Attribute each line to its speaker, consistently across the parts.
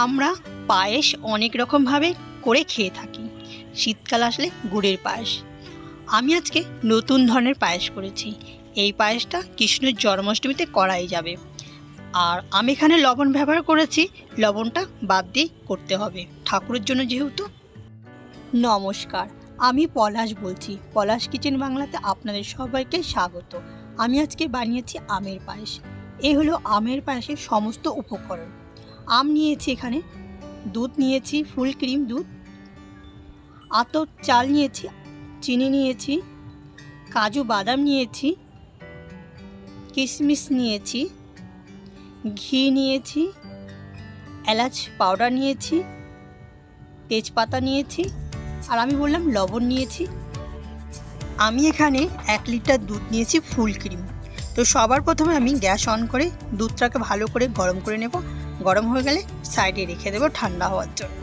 Speaker 1: আমরা পায়েস অনেক রকমভাবে করে খেয়ে থাকি। শীতকাল আসলে গুড়ের পায়েস। আমি আজকে নতুন ধরনের পায়েস করেছি। এই পায়েসটা কৃষ্ণের জন্মাষ্টমীতে করাই যাবে। আর আমি এখানে লবণ ব্যবহার করেছি, লবণটা বাদ দিয়ে করতে হবে ঠাকুরের জন্য যেহেতু। নমস্কার, আমি পলাশ বলছি। পলাশ কিচেন বাংলাতে আপনাদের সবাইকে স্বাগত। আমি আজকে বানিয়েছি আমের পায়েস। এই হলো আমের পায়েসের সমস্ত উপকরণ। আম নিয়েছি, এখানে দুধ নিয়েছি, ফুল ক্রিম দুধ, আতপ চাল নিয়েছি, চিনি নিয়েছি, কাজু বাদাম নিয়েছি, কিশমিশ নিয়েছি, ঘি নিয়েছি, এলাচ পাউডার নিয়েছি, তেজপাতা নিয়েছি, আর আমি বললাম লবণ নিয়েছি। আমি এখানে 1 লিটার দুধ নিয়েছি ফুল ক্রিম। তো সবার প্রথমে আমি গ্যাস অন করে দুধটাকে ভালো করে গরম করে নেব। গরম হয়ে গেলে সাইডে রেখে দেবো ঠান্ডা হওয়ার জন্য।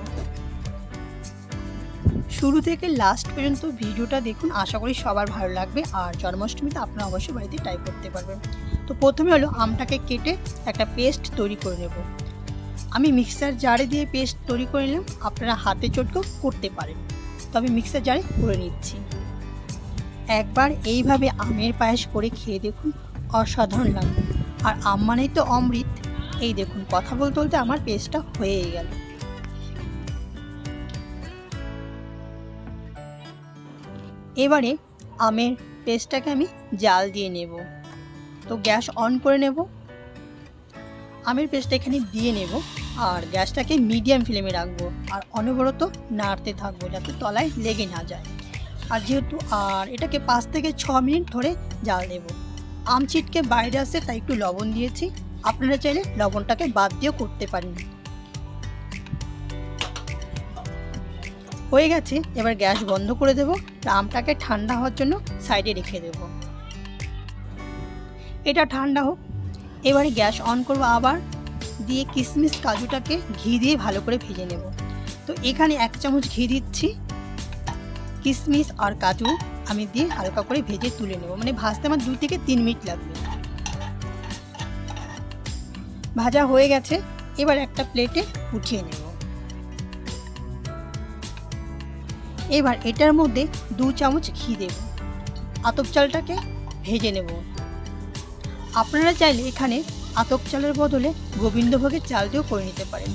Speaker 1: শুরু থেকে লাস্ট পর্যন্ত ভিডিওটা দেখুন, আশা করি সবার ভালো লাগবে। আর জন্মাষ্টমীতে আপনারা অবশ্যই বাড়িতে ট্রাই করতে পারবেন। তো প্রথমে হলো আমটাকে কেটে একটা পেস্ট তৈরি করে নেব। আমি মিক্সার জারে দিয়ে পেস্ট তৈরি করে নিলাম, আপনারা হাতে চটকেও করতে পারেন। তো আমি মিক্সার জারে করে নিচ্ছি। একবার এইভাবে আমের পায়েস করে খেয়ে দেখুন, অসাধারণ লাগবে। আর আম মানেই তো অমৃত। এই দেখুন, কথা বলতে বলতে আমার পেস্টটা হয়ে গেল। এবারে আমের পেস্টটাকে আমি জাল দিয়ে নেব। তো গ্যাস অন করে নেব, আমের পেস্টটা এখানে দিয়ে নেব, আর গ্যাসটাকে মিডিয়াম ফ্লেমে রাখবো। আর অনবরত নাড়তে থাকবো যাতে তলায় লেগে না যায়। আর যেহেতু এটাকে 5 থেকে 6 মিনিট ধরে জাল দেব। আম ছিটকে বাইরে আসে তাই একটু লবণ দিয়েছি, আপনারা চাইলে লবণটাকে বাদ দিয়েও করতে পারেন। হয়ে গেছে, এবার গ্যাস বন্ধ করে দেব। আমটাকে ঠান্ডা হওয়ার জন্য সাইডে রেখে দেব। এটা ঠান্ডা হোক। এবারে গ্যাস অন করব আবার, দিয়ে কিশমিশ কাজুটাকে ঘি দিয়ে ভালো করে ভেজে নেব। তো এখানে 1 চামচ ঘি দিচ্ছি। কিশমিশ আর কাজু আমি দিয়ে হালকা করে ভেজে তুলে নেব, মানে ভাজতে আমার 2 থেকে 3 মিনিট লাগবে। ভাজা হয়ে গেছে, এবার একটা প্লেটে উঠিয়ে নেব। এবার এটার মধ্যে 2 চামচ ঘি দেব। আতপ চালটাকে ভেজে নেব। আপনারা চাইলে এখানে আতপ চালের বদলে গোবিন্দভোগের চাল দিয়েও করে নিতে পারেন।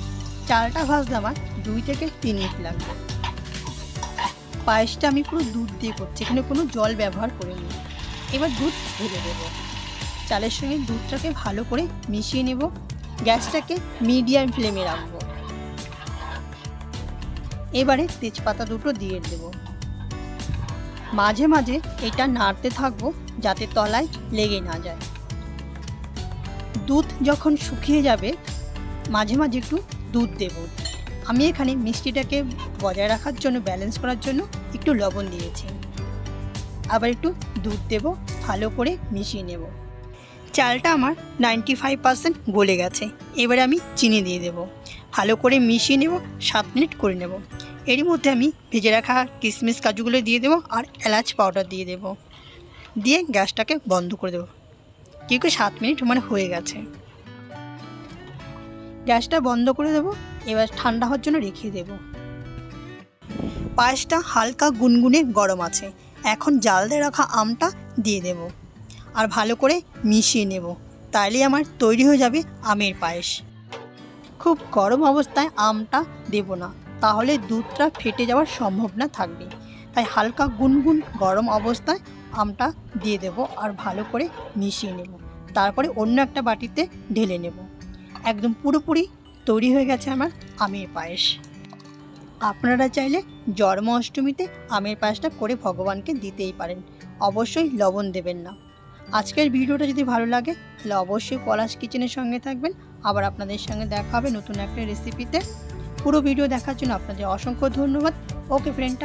Speaker 1: চালটা ভাজতে আমার 2 থেকে 3 মিনিট লাগবে। পায়েসটা আমি পুরো দুধ দিয়ে করছি, এখানে কোনো জল ব্যবহার করিনি। এবার দুধ ঢেলে দেব। চালের সঙ্গে দুধটাকে ভালো করে মিশিয়ে নেব। গ্যাসটাকে মিডিয়াম ফ্লেমে রাখবো। এবারে তেজপাতা দুটো দিয়ে দেব। মাঝে মাঝে এটা নাড়তে থাকবো যাতে তলায় লেগে না যায়। দুধ যখন শুকিয়ে যাবে মাঝে মাঝে একটু দুধ দেব। আমি এখানে মিষ্টিটাকে বজায় রাখার জন্য, ব্যালেন্স করার জন্য একটু লবণ দিয়েছি। আবার একটু দুধ দেব, ভালো করে মিশিয়ে নেব। চালটা আমার 95% গলে গেছে। এবারে আমি চিনি দিয়ে দেব, ভালো করে মিশিয়ে নেব, 7 মিনিট করে নেব। এরই মধ্যে আমি ভেজে রাখা কিশমিশ কাজুগুলো দিয়ে দেবো, আর এলাচ পাউডার দিয়ে দেব। দিয়ে গ্যাসটাকে বন্ধ করে দেবো। কেউ 7 মিনিট মানে হয়ে গেছে। গ্যাসটা বন্ধ করে দেবো। এবার ঠান্ডা হওয়ার জন্য রেখে দেব। পায়েসটা হালকা গুনগুনে গরম আছে। এখন জাল দিয়ে রাখা আমটা দিয়ে দেব, আর ভালো করে মিশিয়ে নেব। তাইলেই আমার তৈরি হয়ে যাবে আমের পায়েস। খুব গরম অবস্থায় আমটা দেব না, তাহলে দুধটা ফেটে যাওয়ার সম্ভাবনা থাকবে। তাই হালকা গুনগুন গরম অবস্থায় আমটা দিয়ে দেব, আর ভালো করে মিশিয়ে নেব। তারপরে অন্য একটা বাটিতে ঢেলে নেব। একদম পুরোপুরি তৈরি হয়ে গেছে আমার আমের পায়েস। আপনারা চাইলে জন্মাষ্টমীতে আমের পায়েসটা করে ভগবানকে দিতেই পারেন। অবশ্যই লবণ দেবেন না। আজকের ভিডিওটা যদি ভালো লাগে তাহলে অবশ্যই পলাশ কিচেনের সঙ্গে থাকবেন। আবার আপনাদের সঙ্গে দেখা হবে নতুন একটা রেসিপিতে। পুরো ভিডিও দেখার জন্য আপনাদের অসংখ্য ধন্যবাদ। ওকে ফ্রেন্ড।